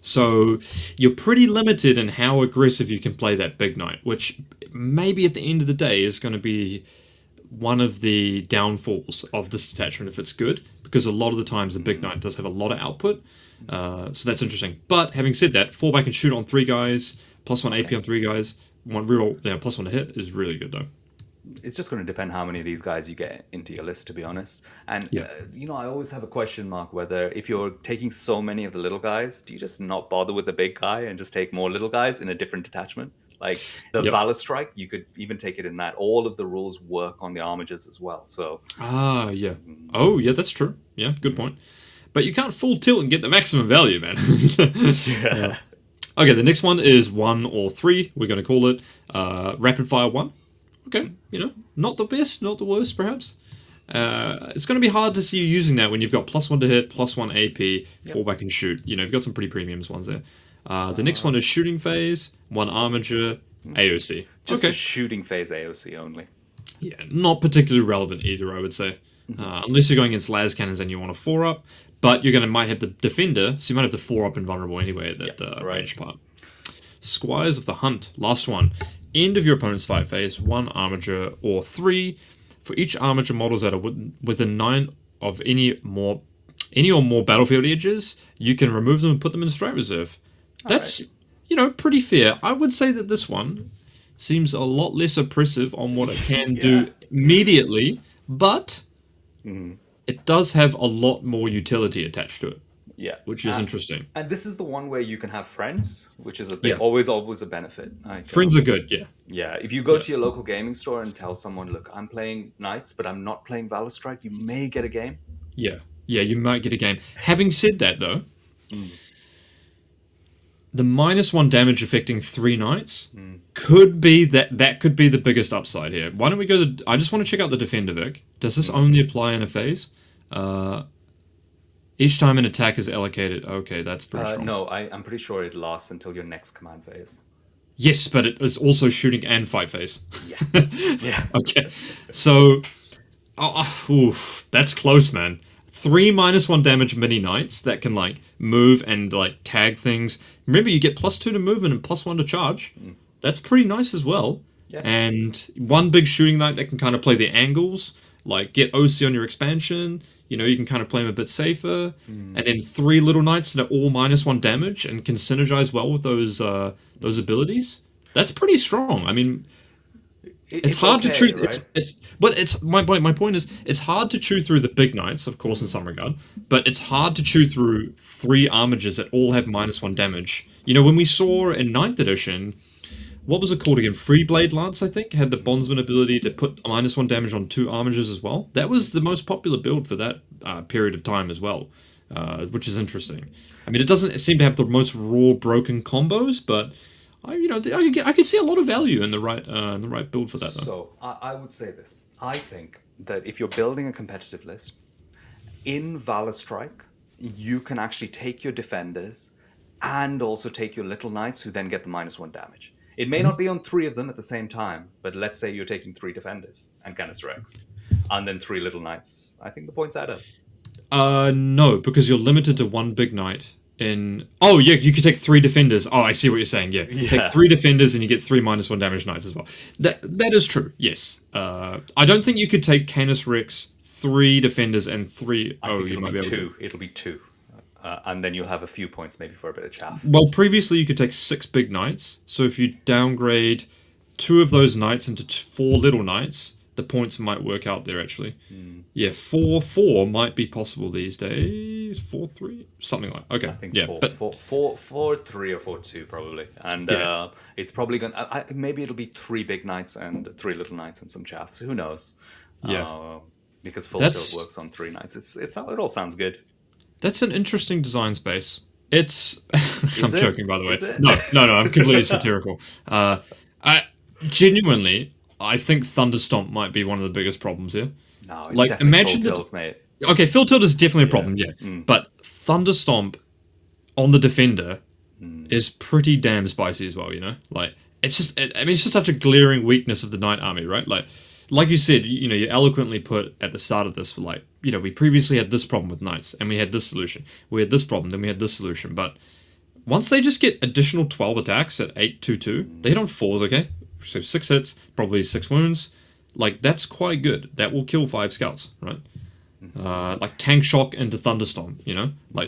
So you're pretty limited in how aggressive you can play that big knight, which maybe at the end of the day is going to be one of the downfalls of this detachment if it's good, because a lot of the times the big knight does have a lot of output. So that's interesting. But having said that, fall back and shoot on 3 guys, +1 AP on 3 guys, +1 to hit is really good though. It's just going to depend how many of these guys you get into your list, to be honest. And, I always have a question mark whether if you're taking so many of the little guys, do you just not bother with the big guy and just take more little guys in a different detachment? Like the Valourstrike, you could even take it in that. All of the rules work on the Armigers as well. So yeah. Oh, yeah, that's true. Yeah, good point. But you can't full tilt and get the maximum value, man. Okay, the next one is 1 or 3. We're going to call it Rapid Fire 1. Okay, not the best, not the worst, perhaps. It's going to be hard to see you using that when you've got +1 to hit, +1 AP, fall back and shoot. You've got some pretty premiums ones there. The next one is Shooting Phase, 1 Armiger, AOC. Just a shooting phase AOC only. Yeah, not particularly relevant either, I would say. Unless you're going against las cannons and you want a 4-up, but you're going to might have the Defender, so you might have the 4-up invulnerable anyway at that range part. Squires of the Hunt, last one. End of your opponent's fight phase, 1 Armiger or 3. For each Armiger models that are within 9 of any or more battlefield edges, you can remove them and put them in straight reserve. That's, pretty fair. I would say that this one seems a lot less oppressive on what it can do immediately, but it does have a lot more utility attached to it. Yeah, which is interesting. And this is the one where you can have friends, which is always a benefit. Friends are good, yeah. Yeah, if you go to your local gaming store and tell someone, look, I'm playing Knights, but I'm not playing Valourstrike, you may get a game. Yeah, you might get a game. Having said that, though, the -1 damage affecting 3 Knights could be that could be the biggest upside here. Why don't we go to... I just want to check out the Defender Vic. Does this only apply in a phase? Each time an attack is allocated. Okay, that's pretty strong. No, I'm pretty sure it lasts until your next command phase. Yes, but it is also shooting and fight phase. Yeah. Yeah. Okay. So, that's close, man. 3 -1 damage mini knights that can move and tag things. Remember, you get +2 to movement and +1 to charge. That's pretty nice as well. Yeah. And 1 big shooting knight that can kind of play the angles, get OC on your expansion. You can kind of play them a bit safer. And then 3 little knights that are all -1 damage and can synergize well with those abilities. That's pretty strong. I mean, it's hard to chew. Right? My point is, it's hard to chew through the big knights, of course, in some regard. But it's hard to chew through 3 Armigers that all have -1 damage. When we saw in 9th edition, what was it called again? Free Blade Lance, I think, had the bondsman ability to put -1 damage on 2 Armigers as well. That was the most popular build for that period of time as well. which is interesting. I mean, it doesn't seem to have the most raw broken combos, but I could see a lot of value in the right build for that. Though. So I would say this. I think that if you're building a competitive list, in Valourstrike, you can actually take your defenders and also take your little knights who then get the -1 damage. It may not be on 3 of them at the same time, but let's say you're taking 3 defenders and Canister X, and then 3 little knights. I think the points add up. No, because you're limited to 1 big knight in... Oh, yeah, you could take 3 defenders. Oh, I see what you're saying, yeah. Take 3 defenders and you get 3 -1 damage knights as well. That is true, yes. I don't think you could take Canis Rex, 3 defenders and 3... you might be able to. It'll be 2. And then you'll have a few points maybe for a bit of chaff. Well, previously you could take 6 big knights. So if you downgrade 2 of those knights into 4 little knights, the points might work out there, actually. Yeah, 4-4 might be possible these days. 4-3? Something like... Okay, I think yeah. 4-3 or 4-2 probably. And it's probably going to... maybe it'll be 3 big knights and 3 little knights and some chaff. Who knows? Yeah. Because Full Tilt works on 3 knights. It all sounds good. That's an interesting design space. It's... I'm joking, by the way. Is it? No, I'm completely satirical. Genuinely, I think Thunderstomp might be one of the biggest problems here. No, it's definitely imagine Full Tilt, mate. Okay, Full Tilt is definitely a problem, yeah. But Thunderstomp on the defender is pretty damn spicy as well, you know? Like, it's just such a glaring weakness of the Knight army, right? Like you said, you eloquently put at the start of this, we previously had this problem with Knights, and we had this solution. We had this problem, then we had this solution. But once they just get additional 12 attacks at 8-2-2, they hit on 4s, okay? So 6 hits, probably 6 wounds. That's quite good. That will kill 5 scouts, right? Tank shock into Thunderstorm,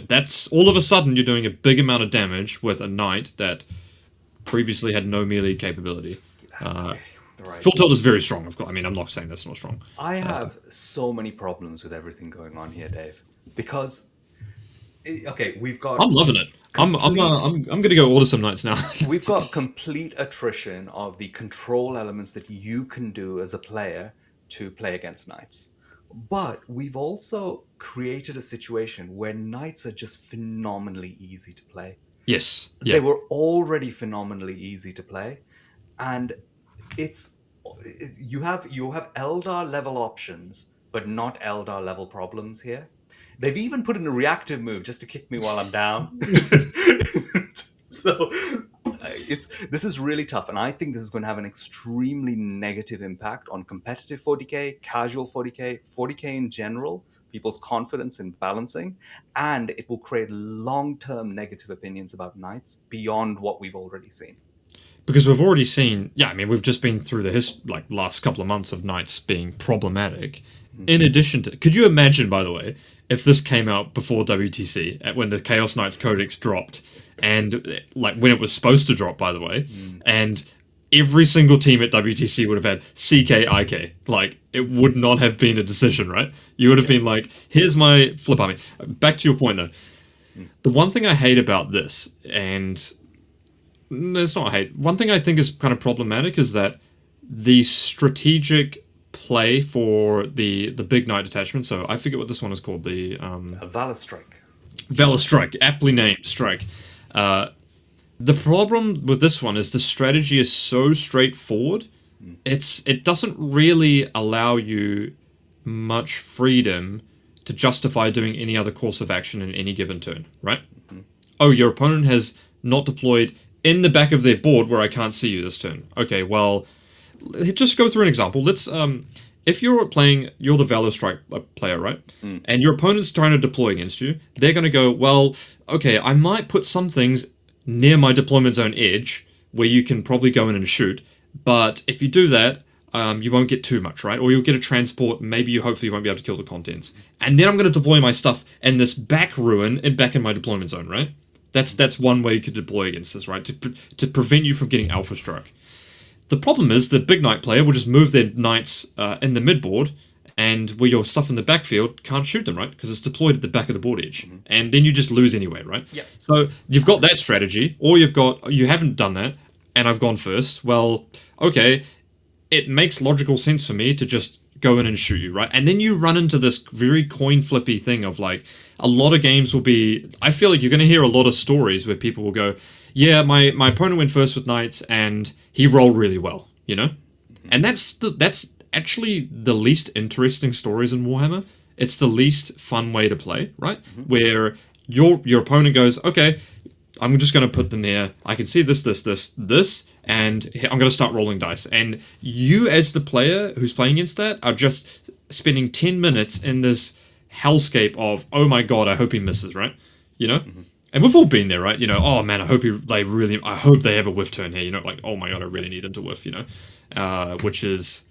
that's all of a sudden you're doing a big amount of damage with a knight that previously had no melee capability. Right. Full Tilt is very strong, of course. I mean, I'm not saying that's not strong. I have so many problems with everything going on here, Dave, because we've got... I'm loving it. I'm gonna go order some knights now. We've got complete attrition of the control elements that you can do as a player to play against knights. But we've also created a situation where knights are just phenomenally easy to play. Yes. Yeah. They were already phenomenally easy to play, and you have Eldar level options, but not Eldar level problems here. They've even put in a reactive move just to kick me while I'm down. So this is really tough, and I think this is going to have an extremely negative impact on competitive 40k, casual 40k, 40k in general, people's confidence in balancing, and it will create long-term negative opinions about knights beyond what we've already seen. Because we've already seen, we've just been through the last couple of months of knights being problematic. In addition to, could you imagine, by the way, if this came out before WTC, when the Chaos Knights Codex dropped, and when it was supposed to drop, by the way, and every single team at WTC would have had CK, IK. It would not have been a decision, right? You would have been here's my flip army. Back to your point, though. The one thing I hate about this, and it's not hate, one thing I think is kind of problematic is that the strategic play for the big knight detachment, so I forget what this one is called, the Valourstrike. Valourstrike, aptly named strike. The problem with this one is the strategy is so straightforward. It doesn't really allow you much freedom to justify doing any other course of action in any given turn, right? Oh, your opponent has not deployed in the back of their board where I can't see you this turn. Okay, well, just go through an example. Let's if you're the Valourstrike player, right? And your opponent's trying to deploy against you, they're going to go, well, okay, I might put some things near my deployment zone edge where you can probably go in and shoot, but if you do that, you won't get too much, right? Or you'll get a transport, maybe hopefully you won't be able to kill the contents. And then I'm going to deploy my stuff in this back ruin and back in my deployment zone, right? That's one way you could deploy against this, right? To prevent you from getting alpha struck. The problem is the big knight player will just move their knights in the midboard, and where your stuff in the backfield can't shoot them, right? Because it's deployed at the back of the board edge. And then you just lose anyway, right? Yep. So you've got that strategy, or you haven't done that, and I've gone first. Well, okay, it makes logical sense for me to just go in and shoot you, right? And then you run into this very coin flippy thing of like, a lot of games will be, I feel like you're going to hear a lot of stories where people will go, yeah, my opponent went first with knights and he rolled really well, you know? And that's actually the least interesting stories in Warhammer. It's the least fun way to play, right? Where your opponent goes, okay, I'm just going to put them there. I can see this, and I'm going to start rolling dice. And you, as the player who's playing against that, are just spending 10 minutes in this hellscape of, oh my god, I hope he misses, right? You know? And we've all been there, right? You know, oh man, I hope they have a whiff turn here. You know, like, oh my god, I really need them to whiff, you know? Which is,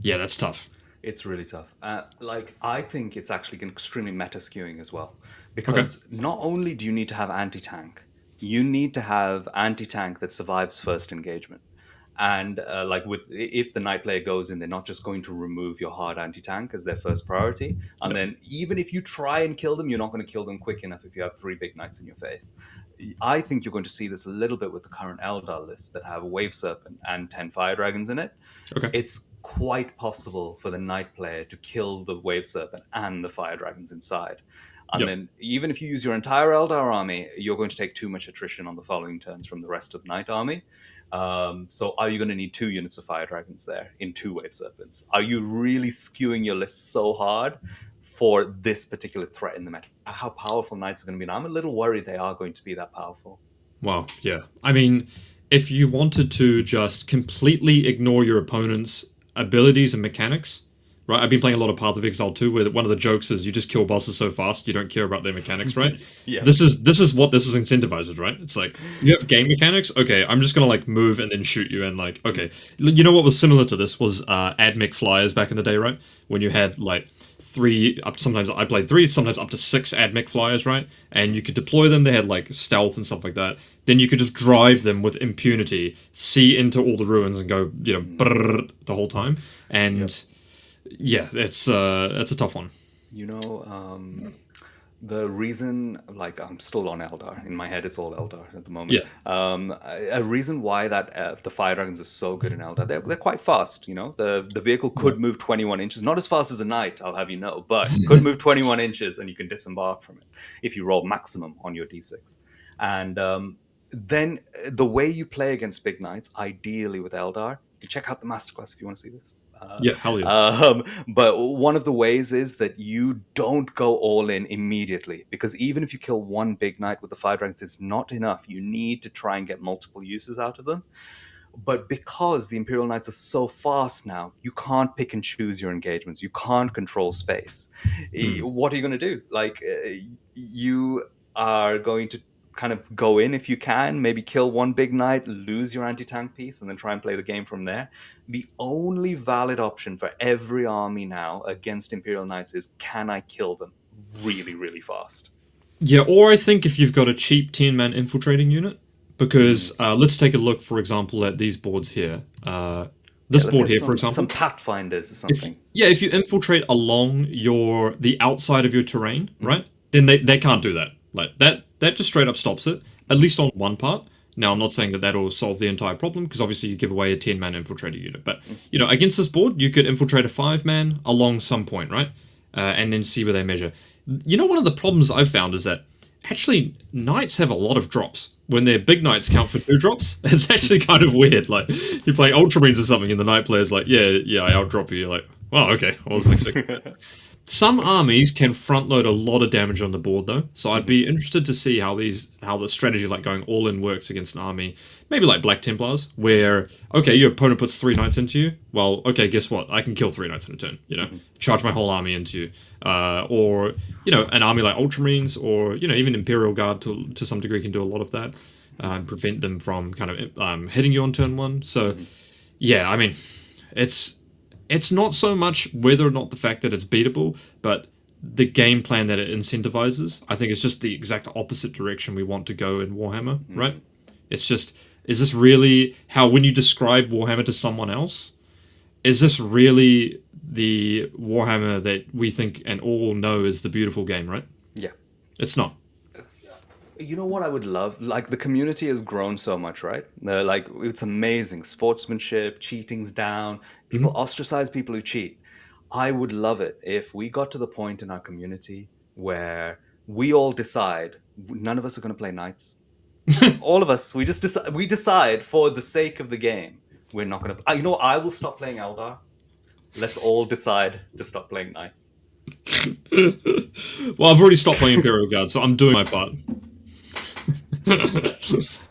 yeah, that's tough. It's really tough. Like, I think it's actually extremely meta skewing as well. Because not only do you need to have anti-tank, you need to have anti-tank that survives first engagement. And like if the knight player goes in, they're not just going to remove your hard anti-tank as their first priority. And then even if you try and kill them, you're not going to kill them quick enough if you have 3 big knights in your face. I think you're going to see this a little bit with the current Eldar lists that have a Wave Serpent and 10 Fire Dragons in it. It's quite possible for the knight player to kill the Wave Serpent and the Fire Dragons inside. And then even if you use your entire Eldar army, you're going to take too much attrition on the following turns from the rest of the Knight army. So are you going to need 2 units of Fire Dragons there in 2 Wave Serpents? Are you really skewing your list so hard for this particular threat in the meta? How powerful Knights are going to be? And I'm a little worried they are going to be that powerful. Wow, yeah. I mean, if you wanted to just completely ignore your opponent's abilities and mechanics, right? I've been playing a lot of Path of Exile 2, where one of the jokes is you just kill bosses so fast you don't care about their mechanics, right? This is what this is incentivizes, right? It's like, you have game mechanics, okay, I'm just gonna like move and then shoot you, and like, okay. You know what was similar to this was Admech Flyers back in the day, right? When you had like 3, sometimes I played 3, sometimes up to 6 Admech Flyers, right? And you could deploy them, they had like stealth and stuff like that. Then you could just drive them with impunity, see into all the ruins and go, you know, brrr, the whole time. And yeah, it's a tough one. You know, the reason, like, I'm still on Eldar. In my head, it's all Eldar at the moment. A reason why that the Fire Dragons are so good in Eldar, they're quite fast, you know? The vehicle could move 21 inches. Not as fast as a knight, I'll have you know, but could move 21 inches and you can disembark from it if you roll maximum on your d6. And then the way you play against big knights, ideally with Eldar, you can check out the masterclass if you want to see this. Hell yeah. But one of the ways is that you don't go all in immediately, because even if you kill one big knight with the Fire Dragons, it's not enough. You need to try and get multiple uses out of them. But because the Imperial Knights are so fast now, you can't pick and choose your engagements. You can't control space. What are you going to do? Like, you are going to kind of go in if you can, maybe kill one big knight, lose your anti-tank piece, and then try and play the game from there. The only valid option for every army now against Imperial Knights is, can I kill them really, really fast? Yeah, or I think if you've got a cheap 10-man infiltrating unit, because let's take a look, for example, at these boards here. This board here, for example. Some Pathfinders or something. If you infiltrate along the outside of your terrain, right, then they can't do that. Like, that just straight up stops it, at least on one part. Now, I'm not saying that that'll solve the entire problem, because obviously you give away a 10-man infiltrator unit. But, you know, against this board, you could infiltrate a 5-man along some point, right? And then see where they measure. You know, one of the problems I've found is that, actually, knights have a lot of drops. When their big knights count for 2 drops, it's actually kind of weird. Like, you're playing Ultramarines or something, and the knight player's like, yeah, I outdrop you. You're like, well, okay, I wasn't expecting that. Some armies can front load a lot of damage on the board, though. So I'd be interested to see how the strategy like going all in works against an army, maybe like Black Templars, where okay, your opponent puts 3 knights into you. Well, okay, guess what? I can kill 3 knights in a turn. You know, charge my whole army into you, or you know, an army like Ultramarines, or you know, even Imperial Guard to some degree can do a lot of that, prevent them from kind of hitting you on turn 1. So yeah, I mean, it's not so much whether or not the fact that it's beatable, but the game plan that it incentivizes. I think it's just the exact opposite direction we want to go in Warhammer, right? It's just, is this really how, when you describe Warhammer to someone else, is this really the Warhammer that we think and all know is the beautiful game, right? Yeah. It's not. You know what I would love? Like, the community has grown so much, right? Like, it's amazing. Sportsmanship, cheating's down. People ostracize people who cheat. I would love it if we got to the point in our community where we all decide none of us are going to play knights. All of us, we just decide for the sake of the game, we're not going to. You know, I will stop playing Eldar. Let's all decide to stop playing knights. Well, I've already stopped playing Imperial Guard, so I'm doing my part.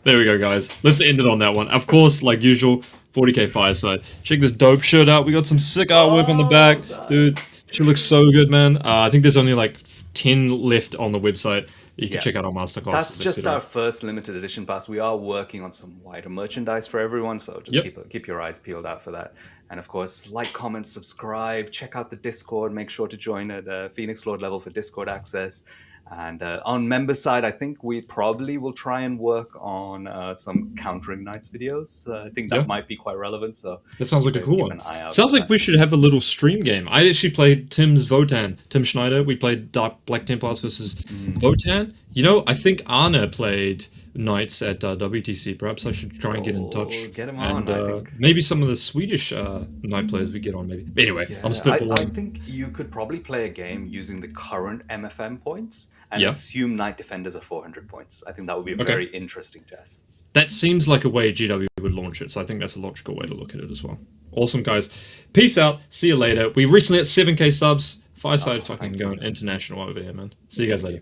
There we go, guys. Let's end it on that one. Of course, like usual, 40K Fireside. Check this dope shirt out. We got some sick artwork on the back. Nice. Dude, she looks so good, man. I think there's only like 10 left on the website. You can check out our masterclass. That's just our first limited edition pass. We are working on some wider merchandise for everyone, so just keep your eyes peeled out for that. And of course, like, comment, subscribe, check out the Discord. Make sure to join at Phoenix Lord level for Discord access. And on member side, I think we probably will try and work on some countering knights videos. I think that might be quite relevant. So that sounds like a cool one. Sounds like we should have a little stream game. I actually played Tim's Votan, Tim Schneider. We played Dark Black Templars versus Votan. You know, I think Anna played Knights at WTC. Perhaps I should try and get in touch. Get him on. And maybe some of the Swedish Knight players we get on. Maybe. But anyway, I'm spitballing. I think you could probably play a game using the current MFM points and assume Knight Defenders are 400 points. I think that would be a very interesting test. That seems like a way GW would launch it, so I think that's a logical way to look at it as well. Awesome, guys. Peace out. See you later. We recently hit 7K subs. Fireside fucking going international over here, man. See you guys later.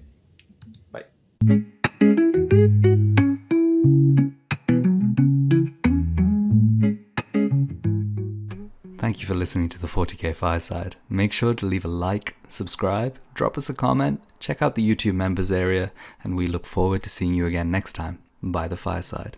Bye. Thank you for listening to the 40K Fireside. Make sure to leave a like, subscribe, drop us a comment, check out the YouTube members area, and we look forward to seeing you again next time by the Fireside.